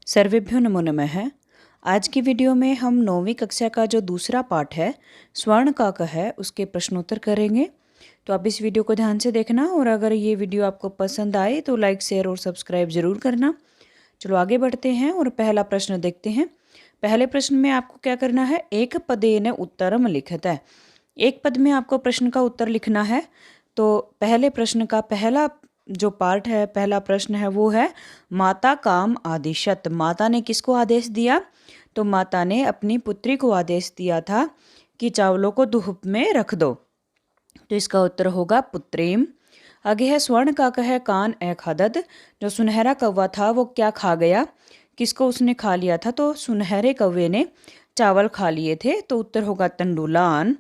सर्वेभ्यो नमो नमः। आज की वीडियो में हम 9वीं कक्षा का जो दूसरा पाठ है स्वर्ण काक है उसके प्रश्नोत्तर करेंगे। तो आप इस वीडियो को ध्यान से देखना और अगर ये वीडियो आपको पसंद आए तो लाइक शेयर और सब्सक्राइब ज़रूर करना। चलो आगे बढ़ते हैं और पहला प्रश्न देखते हैं। पहले प्रश्न में आपको क्या करना है, एक पदेन उत्तरम लिखत है। एक पद में आपको प्रश्न का उत्तर लिखना है। तो पहले प्रश्न का पहला जो पार्ट है, पहला प्रश्न है वो है माता काम आदिशत। माता ने किसको आदेश दिया? तो माता ने अपनी पुत्री को आदेश दिया था कि चावलों को धूप में रख दो। तो इसका उत्तर होगा पुत्रीम। आगे है स्वर्ण का कह कान ए खादद। जो सुनहरा कौवा था वो क्या खा गया? किसको उसने खा लिया था? तो सुनहरे कौवे ने चावल खा लिए थे। तो उत्तर होगा तंडुलान।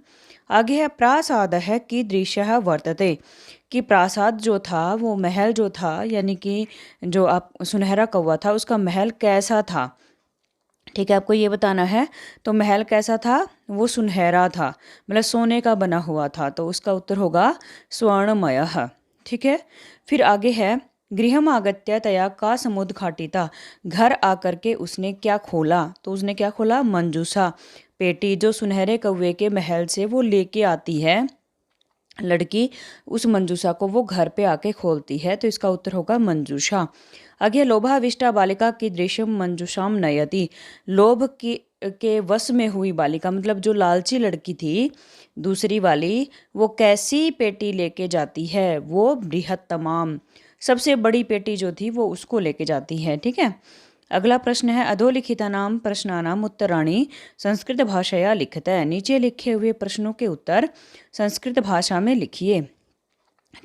आगे है प्रासाद है कि दृश्य वर्तते। कि प्रासाद जो था वो महल जो था, यानी कि जो आप सुनहरा कौवा था उसका महल कैसा था। ठीक है, आपको ये बताना है। तो महल कैसा था? वो सुनहरा था, मतलब सोने का बना हुआ था। तो उसका उत्तर होगा स्वर्णमय। ठीक है, फिर आगे है गृहम आगत्य तया का समुद्घाटिता। घर आकर के उसने क्या खोला? तो उसने क्या खोला? मंजूषा, पेटी जो सुनहरे कौवे के महल से वो लेके आती है लड़की, उस मंजूषा को वो घर पे आके खोलती है। तो इसका उत्तर होगा मंजूषा। आगे लोभाविष्टा बालिका की दृश्यम मंजूषाम नयति। लोभ की के वश में हुई बालिका, मतलब जो लालची लड़की थी दूसरी वाली, वो कैसी पेटी लेके जाती है? वो बृहत्तमाम, सबसे बड़ी पेटी जो थी वो उसको लेके जाती है। ठीक है, अगला प्रश्न है अधोलिखितानाम प्रश्नानाम उत्तराणि संस्कृत भाषया लिखत है। नीचे लिखे हुए प्रश्नों के उत्तर संस्कृत भाषा में लिखिए।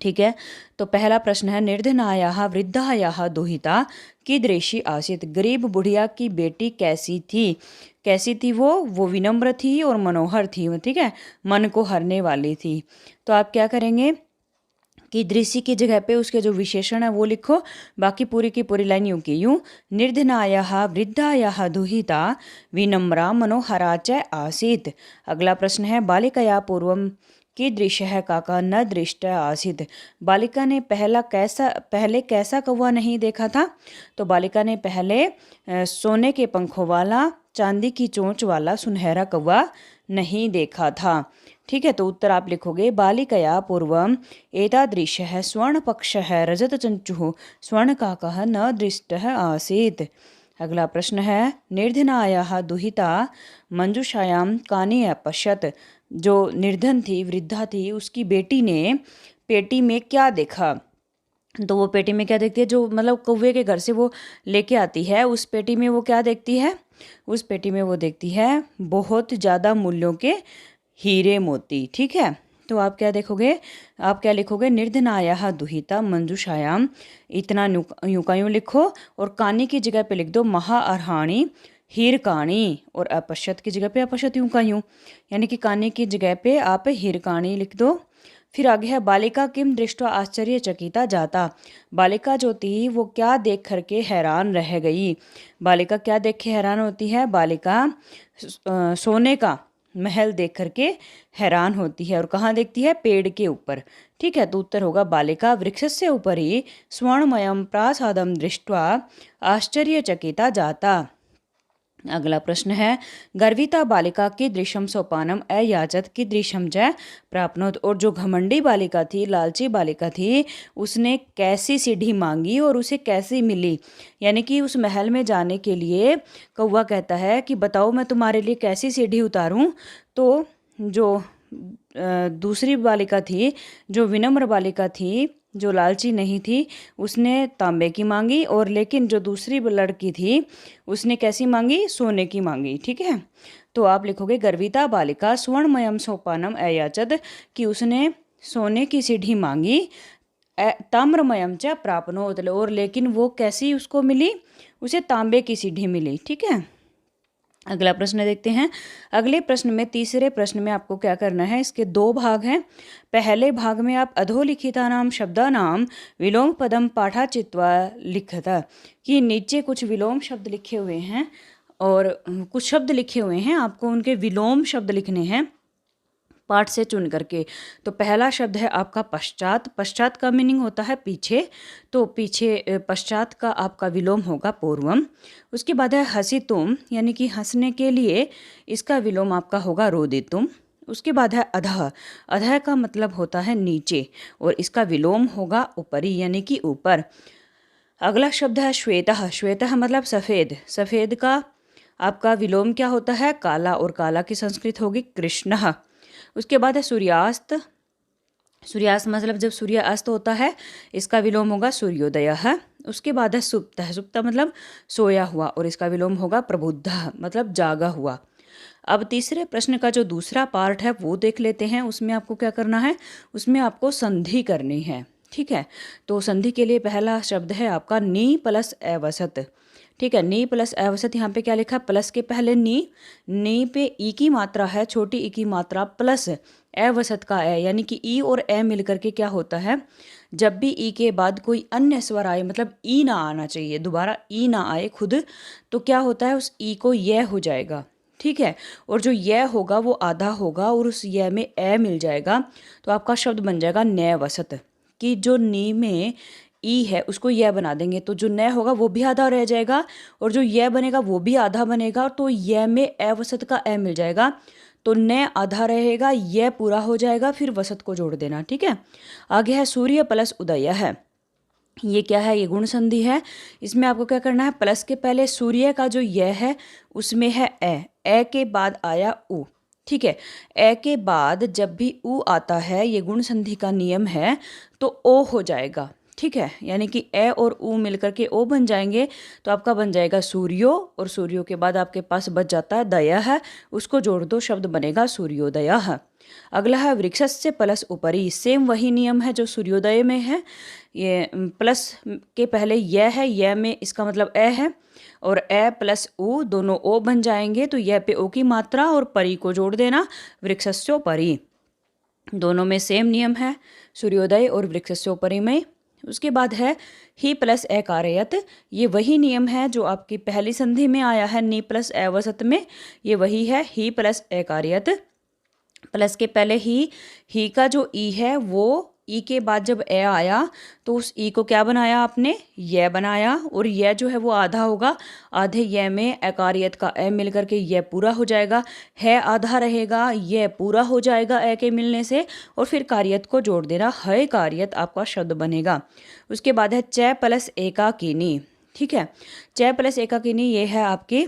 ठीक है, तो पहला प्रश्न है निर्धनायाः वृद्धायाः दुहिता कीदृशी आसीत्। गरीब बुढ़िया की बेटी कैसी थी? कैसी थी वो विनम्र थी और मनोहर थी। ठीक है, मन को हरने वाली थी। तो आप क्या करेंगे कि दृश्य की जगह पे उसके जो विशेषण है वो लिखो। बाकी पूरी की पूरी लाइन यूं की यूं, निर्धनायाः वृद्धायाः दुहिता विनम्रा मनोहरा च आसीत्। अगला प्रश्न है बालिकया पूर्वम की दृश्य है काका न दृष्ट आसीत्। बालिका ने पहले कैसा कौवा नहीं देखा था? तो बालिका ने पहले सोने के पंखों वाला, चांदी की चोंच वाला सुनहरा कौवा नहीं देखा था। ठीक है, तो उत्तर आप लिखोगे बालिकया पूर्वम एतादृशः स्वर्णपक्षः रजतचंचुः स्वर्णकाकः न दृष्टः आसीत्। अगला प्रश्न है निर्धनायाः दुहिता मंजूषायां कानि अपश्यत्। जो निर्धन थी, वृद्धा थी, उसकी बेटी ने पेटी में क्या देखा? तो वो पेटी में क्या देखती है? जो मतलब कौवे के घर से वो लेके आती है, उस पेटी में वो क्या देखती है? उस पेटी में वो देखती है बहुत ज़्यादा मूल्यों के हीरे मोती। ठीक है, तो आप क्या देखोगे? आप क्या लिखोगे? निर्धनायाः दुहिता मंजूषायाम, इतना यूं का यूं लिखो और कानी की जगह पे लिख दो महाअर्हाणी हीरकाणी, और अपश्यत की जगह पे अपश्यत यूं का यूं, यानी कि कानी की जगह पे आप हीरकाणी लिख दो। फिर आगे है बालिका किम दृष्टवा आश्चर्यचकिता जाता। बालिका जो थी वो क्या देख करके हैरान रह गई? बालिका क्या देख के हैरान होती है? बालिका सोने का महल देख करके हैरान होती है। और कहाँ देखती है? पेड़ के ऊपर। ठीक है, तो उत्तर होगा बालिका वृक्षस्य उपरि स्वर्णमयं प्रासादं दृष्ट्वा आश्चर्यचकिता जाता। अगला प्रश्न है गर्विता बालिका की दृश्यम सोपानम अयाचत की दृश्यम च प्राप्नोत। और जो घमंडी बालिका थी, लालची बालिका थी, उसने कैसी सीढ़ी मांगी और उसे कैसी मिली? यानी कि उस महल में जाने के लिए कौवा कहता है कि बताओ मैं तुम्हारे लिए कैसी सीढ़ी उतारूं। तो जो दूसरी बालिका थी, जो विनम्र बालिका थी, जो लालची नहीं थी, उसने तांबे की मांगी, और लेकिन जो दूसरी लड़की थी उसने कैसी मांगी? सोने की मांगी। ठीक है, तो आप लिखोगे गर्विता बालिका स्वर्णमयम सोपानम अयाचद, कि उसने सोने की सीढ़ी मांगी, ताम्रमयम च प्राप्नोत, और लेकिन वो कैसी उसको मिली? उसे तांबे की सीढ़ी मिली। ठीक है, अगला प्रश्न देखते हैं। अगले प्रश्न में, तीसरे प्रश्न में आपको क्या करना है? इसके दो भाग हैं। पहले भाग में आप अधोलिखितानाम शब्दानाम विलोम पदम पाठा चित्वा लिखता, कि नीचे कुछ विलोम शब्द लिखे हुए हैं और कुछ शब्द लिखे हुए हैं, आपको उनके विलोम शब्द लिखने हैं। पार्ट से चुन करके। तो पहला शब्द है आपका पश्चात। पश्चात का मीनिंग होता है पीछे, तो पीछे पश्चात का आपका विलोम होगा पूर्वम। उसके बाद है हसितुम, यानी कि हंसने के लिए इसका विलोम आपका होगा रोदितुम। उसके बाद है अधः। अधः का मतलब होता है नीचे और इसका विलोम होगा ऊपरी, यानी कि ऊपर। अगला शब्द है श्वेतः। श्वेतः मतलब सफ़ेद। सफ़ेद का आपका विलोम क्या होता है? काला, और काला की संस्कृत होगी कृष्णः। उसके बाद है सूर्यास्त। सूर्यास्त मतलब जब सूर्य अस्त होता है, इसका विलोम होगा सूर्योदयः। उसके बाद है सुप्तः। सुप्तः मतलब सोया हुआ, और इसका विलोम होगा प्रबुद्धः मतलब जागा हुआ। अब तीसरे प्रश्न का जो दूसरा पार्ट है वो देख लेते हैं। उसमें आपको क्या करना है? उसमें आपको संधि करनी है, ठीक है। तो संधि के लिए पहला शब्द है आपका नी प्लस अवसत, ठीक है। नी प्लस अवसत, यहाँ पे क्या लिखा है? प्लस के पहले नी पे ई की मात्रा है, छोटी ई की मात्रा, प्लस अवसत का ए, यानी कि ई और ए मिल करके क्या होता है? जब भी ई के बाद कोई अन्य स्वर आए, मतलब ई ना आना चाहिए, दोबारा ई ना आए खुद, तो क्या होता है? उस ई को यह हो जाएगा, ठीक है। और जो यह होगा वो आधा होगा और उस यह में ए मिल जाएगा, तो आपका शब्द बन जाएगा नैवसत। कि जो नी में ई है उसको यह बना देंगे, तो जो न होगा वो भी आधा रह जाएगा और जो यह बनेगा वो भी आधा बनेगा, तो यह में अवसत का ए मिल जाएगा, तो न आधा रहेगा, यह पूरा हो जाएगा, फिर वसत को जोड़ देना, ठीक है। आगे है सूर्य प्लस उदय है। ये क्या है? ये गुण संधि है। इसमें आपको क्या करना है? प्लस के पहले सूर्य का जो यह है उसमें है ए के बाद आया उ, ठीक है। ए के बाद जब भी उ आता है, ये गुण संधि का नियम है, तो ओ हो जाएगा, ठीक है। यानी कि ए और उ मिलकर के ओ बन जाएंगे, तो आपका बन जाएगा सूर्यो, और सूर्यो के बाद आपके पास बच जाता है दया है, उसको जोड़ दो, शब्द बनेगा सूर्योदय है। अगला है वृक्षस्य प्लस उपरी। सेम वही नियम है जो सूर्योदय में है। ये प्लस के पहले यह है, यह में इसका मतलब ए है, और ए प्लस उ दोनों ओ बन जाएंगे, तो यह पे ओ की मात्रा और परी को जोड़ देना, वृक्षस्योपरि। दोनों में सेम नियम है, सूर्योदय और वृक्षस्योपरि में। उसके बाद है ही प्लस ए कार्यत। ये वही नियम है जो आपकी पहली संधि में आया है नी प्लस अवसत में, ये वही है ही प्लस ए कार्यत। प्लस के पहले ही का जो ई है, वो ई के बाद जब ए आया तो उस ई को क्या बनाया आपने? यह बनाया, और यह जो है वो आधा होगा, आधे यह में एकारियत का ए मिल करके यह पूरा हो जाएगा, है आधा रहेगा, यह पूरा हो जाएगा ए के मिलने से, और फिर कारियत को जोड़ देना, है कारियत आपका शब्द बनेगा। उसके बाद है च प्लस एकाकिनी, ठीक है। च प्लस एकाकिनी ये है आपकी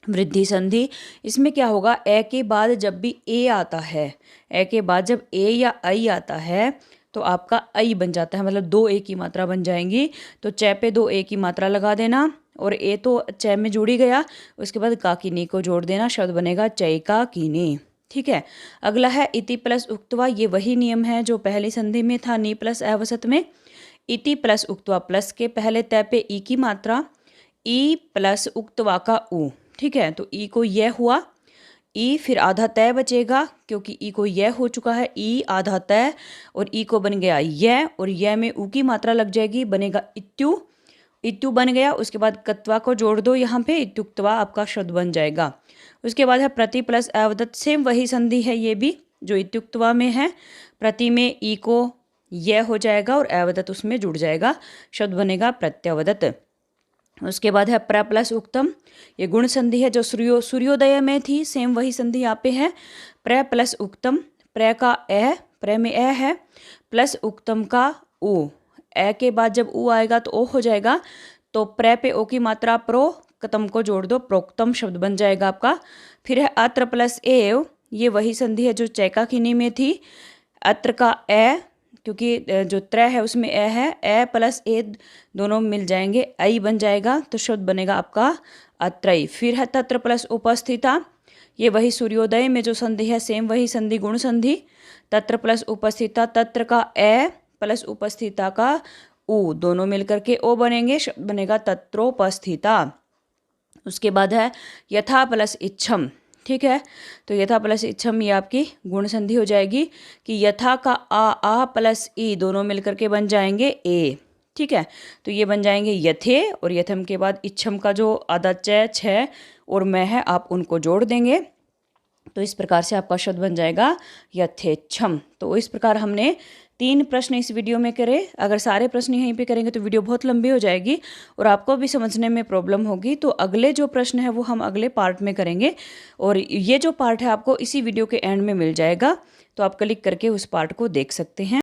वृद्धि संधि। इसमें क्या होगा? ए के बाद जब भी ए आता है, ए के बाद जब ए या आई आता है तो आपका आई बन जाता है, मतलब दो ए की मात्रा बन जाएंगी, तो च पे दो ए की मात्रा लगा देना, और ए तो च में जुड़ी गया, उसके बाद काकिनी को जोड़ देना, शब्द बनेगा चैका कीनी, ठीक है। अगला है इति प्लस उक्तवा। ये वही नियम है जो पहली संधि में था नी प्लस अवसत में। इति प्लस उक्तवा, प्लस के पहले तय पे ई की मात्रा, ई प्लस उक्तवा का उ, ठीक है। तो ई को यह हुआ, ई फिर आधा तय बचेगा, क्योंकि ई को यह हो चुका है, ई आधा तय, और ई को बन गया यह, और यह में उ की मात्रा लग जाएगी, बनेगा इत्यु, इत्यु बन गया। उसके बाद कत्वा को जोड़ दो यहाँ पे, इत्युक्तवा आपका शब्द बन जाएगा। उसके बाद है प्रति प्लस अवदत। सेम वही संधि है ये भी जो इत्युक्तवा में है। प्रति में ई को यह हो जाएगा और अवदत उसमें जुड़ जाएगा, शब्द बनेगा प्रत्यवदत। उसके बाद है प्र प्लस उक्तम। ये गुण संधि है जो सूर्योदय में थी, सेम वही संधि यहाँ पे है। प्र प्लस उक्तम, प्र का ए, प्र में ए है, प्लस उक्तम का उ, ए के बाद जब उ आएगा तो ओ हो जाएगा, तो प्र पे ओ की मात्रा प्रो, कतम को जोड़ दो, प्रोक्तम शब्द बन जाएगा आपका। फिर है अत्र प्लस एव। ये वही संधि है जो चैका किनी में थी। अत्र का ए, क्योंकि जो त्र है उसमें ए है, ए प्लस ए दोनों मिल जाएंगे, आई बन जाएगा, तो शब्द बनेगा आपका अत्रई। फिर है तत्र प्लस उपस्थिता। ये वही सूर्योदय में जो संधि है, सेम वही संधि गुण संधि। तत्र प्लस उपस्थिता, तत्र का ए प्लस उपस्थिता का उ, दोनों मिलकर के ओ बनेंगे, शब्द बनेगा तत्रोपस्थिता। उसके बाद है यथा प्लस इच्छम, ठीक है। तो यथा प्लस इच्छम ये आपकी गुण संधि हो जाएगी कि यथा का आ प्लस ई दोनों मिलकर के बन जाएंगे ए, ठीक है। तो ये बन जाएंगे यथे, और यथम के बाद इच्छम का जो आधा च, छ और मैं है, आप उनको जोड़ देंगे, तो इस प्रकार से आपका शब्द बन जाएगा यथेच्छम। तो इस प्रकार हमने 3 प्रश्न इस वीडियो में करे। अगर सारे प्रश्न यहीं पे करेंगे तो वीडियो बहुत लंबी हो जाएगी और आपको भी समझने में प्रॉब्लम होगी। तो अगले जो प्रश्न है वो हम अगले पार्ट में करेंगे और ये जो पार्ट है आपको इसी वीडियो के एंड में मिल जाएगा, तो आप क्लिक करके उस पार्ट को देख सकते हैं।